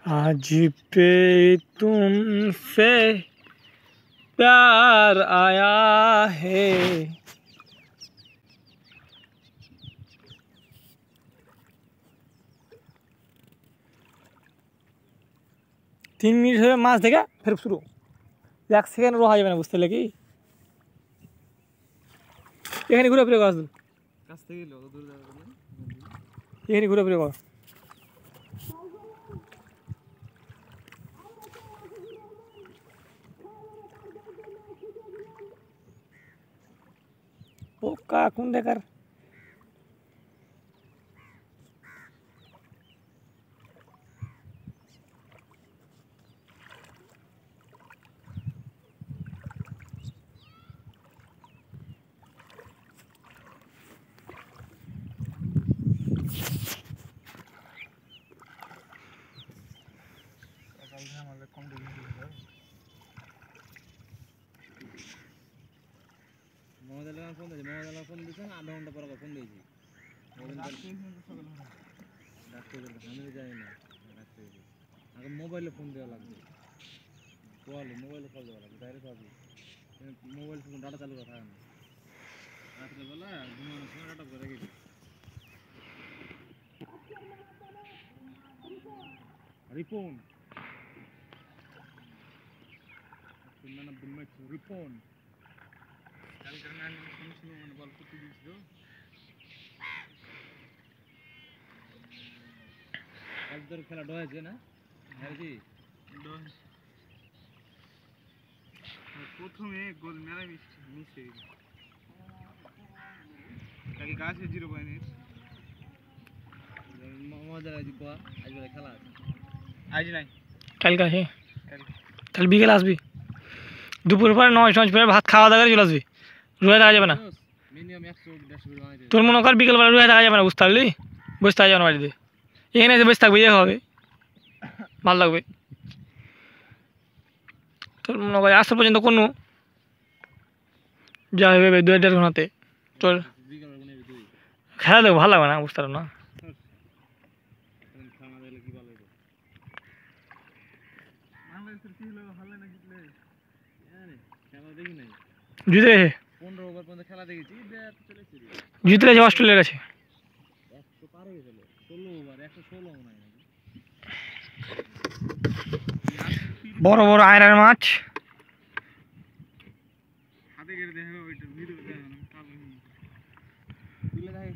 आज पे तुमसे प्यार आया है। 3 মিনিট হয়ে মাছ দেখা ফের শুরু 1 সেকেন্ড রোহা যাবে না বুঝতে লাগি এখানে ঘুরে ফিরে কাজ কাছ থেকে গেলে অত দূর যাবে না এখানে ঘুরে ফিরে কর পোকা কোন দেখার ফোন দিয়েছেন আধা ঘন্টা পর ফোন দিয়েছি আমি জানি না আগে মোবাইলে ফোন দেওয়া লাগবে মোবাইলে কল দেওয়া লাগবে ডাইরেক্ট হবে মোবাইল ফোন ডাটা চালু করা থাকে না রাত্রেবেলা ঘুমানোর সময় ডাটা করে রেখে Ripon man of the match Ripon কালকের ম্যান মানে বল করতে দিয়েছিল কালকের খেলা ডয়েছে না হেরেছি প্রথমে গোল মেলা মিস হয়ে গেছে কালকে গাছে 0 পয়েন্ট মজা লাগছে কোয়া আজ বলে খেলা আছে আজ নাই কালকে আছে কাল বিকেল আসবি দুপুর পরে 9-10 পরে ভাত খাওয়া দাওয়া করে চলে আসবি রুয়ে থাকা যাবে না মিনিমাম 100-150 তোর মনে কর বিকেল বেলা রুয়ে থাকা যাবে না বুঝতে পারলি বসে থাকা যাবে না বাড়িতে এখানে এসে বসে থাকবে হবে ভালো লাগবে তোর মনে কর আসা পর্যন্ত কোনো যা হবে 2-1.5 ঘন্টাতে তোর খেলা দেখো ভালো লাগবে না বুঝতে পারো না জিতে গেছে 15 ওভার পর্যন্ত খেলা দেখেছি জিতে গেছে অস্ট্রেলিয়ার কাছে 100 পার হয়ে গেল 16 ওভার 116 মনে হয় বড় বড় আয়রার মাছ হাতে গেলে দেখা ওইটা ভিডিও দেখা না তুলে দেখ